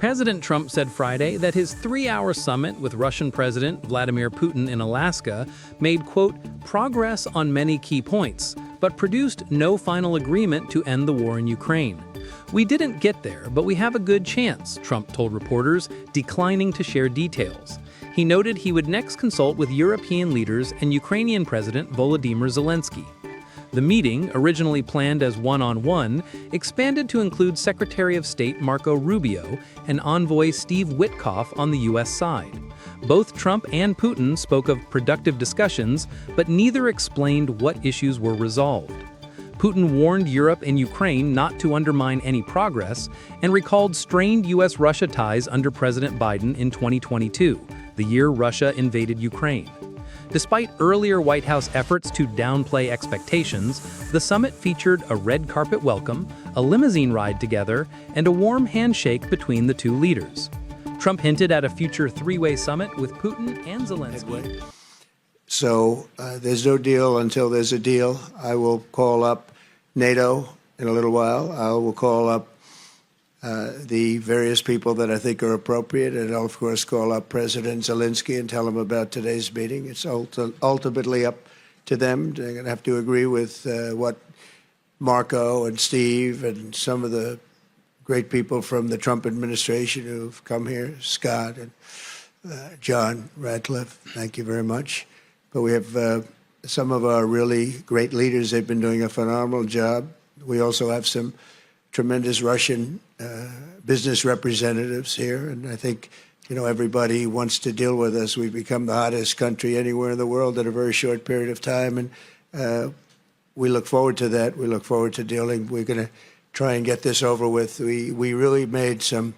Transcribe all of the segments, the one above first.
President Trump said Friday that his 3-hour summit with Russian President Vladimir Putin in Alaska made, quote, progress on many key points, but produced no final agreement to end the war in Ukraine. We didn't get there, but we have a good chance, Trump told reporters, declining to share details. He noted he would next consult with European leaders and Ukrainian President Volodymyr Zelensky. The meeting, originally planned as one-on-one, expanded to include Secretary of State Marco Rubio and envoy Steve Witkoff on the U.S. side. Both Trump and Putin spoke of productive discussions, but neither explained what issues were resolved. Putin warned Europe and Ukraine not to undermine any progress and recalled strained U.S.-Russia ties under President Biden in 2022, the year Russia invaded Ukraine. Despite earlier White House efforts to downplay expectations, the summit featured a red carpet welcome, a limousine ride together, and a warm handshake between the two leaders. Trump hinted at a future three-way summit with Putin and Zelensky. So there's no deal until there's a deal. I will call up NATO in a little while. I will call up the various people that I think are appropriate, and I'll, of course, call up President Zelensky and tell him about today's meeting. It's ultimately up to them. They're going to have to agree with what Marco and Steve and some of the great people from the Trump administration who've come here, Scott and John Ratcliffe, thank you very much. But we have some of our really great leaders. They've been doing a phenomenal job. We also have some tremendous Russian business representatives here, and I think, you know, everybody wants to deal with us. We've become the hottest country anywhere in the world in a very short period of time, and we look forward to that. We look forward to dealing. We're going to try and get this over with. We really made some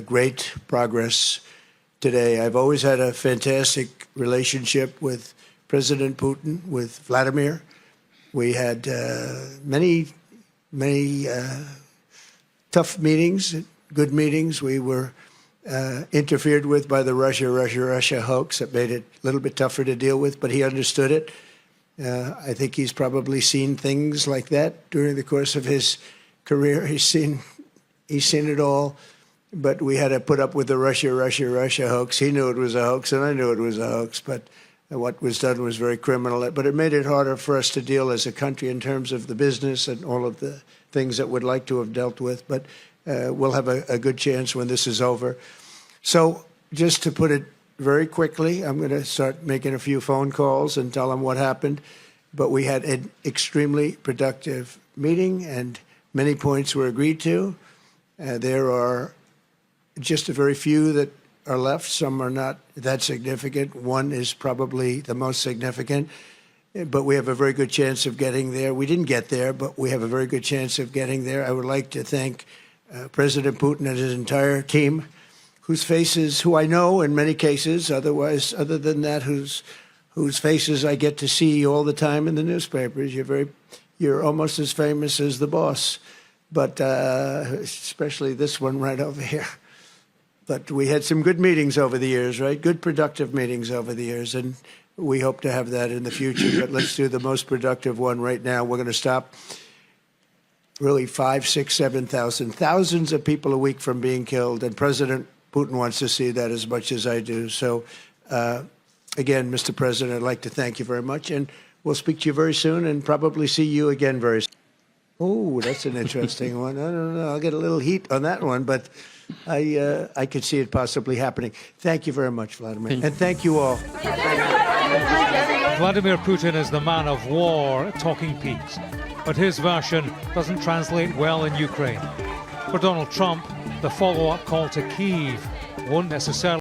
great progress today. I've always had a fantastic relationship with President Putin, with Vladimir. We had many tough meetings, good meetings. We were interfered with by the Russia hoax. That made it a little bit tougher to deal with, but he understood it. I think he's probably seen things like that during the course of his career. He's seen it all, but we had to put up with the Russia hoax. He knew it was a hoax, and I knew it was a hoax, but what was done was very criminal. But it made it harder for us to deal as a country in terms of the business and all of the things that we'd like to have dealt with. But we'll have a good chance when this is over. So just to put it very quickly, I'm going to start making a few phone calls and tell them what happened. But we had an extremely productive meeting, and many points were agreed to. There are just a very few that are left. Some are not that significant. One is probably the most significant, but we have a very good chance of getting there. We didn't get there, but we have a very good chance of getting there. I would like to thank President Putin and his entire team, whose faces, who I know in many cases, other than that, whose faces I get to see all the time in the newspapers. You're almost as famous as the boss, but especially this one right over here. But we had some good meetings over the years, right? Good, productive meetings over the years, and we hope to have that in the future. But let's do the most productive one right now. We're going to stop really 5, 6, 7,000, thousands of people a week from being killed, and President Putin wants to see that as much as I do. So, again, Mr. President, I'd like to thank you very much, and we'll speak to you very soon and probably see you again very soon. Oh, that's an interesting one. I don't know. I'll get a little heat on that one, but I could see it possibly happening. Thank you very much, Vladimir. And thank you all. Vladimir Putin is the man of war, talking peace. But his version doesn't translate well in Ukraine. For Donald Trump, the follow-up call to Kyiv won't necessarily...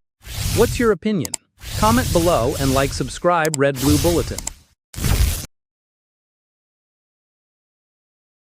What's your opinion? Comment below and subscribe Red Blue Bulletin.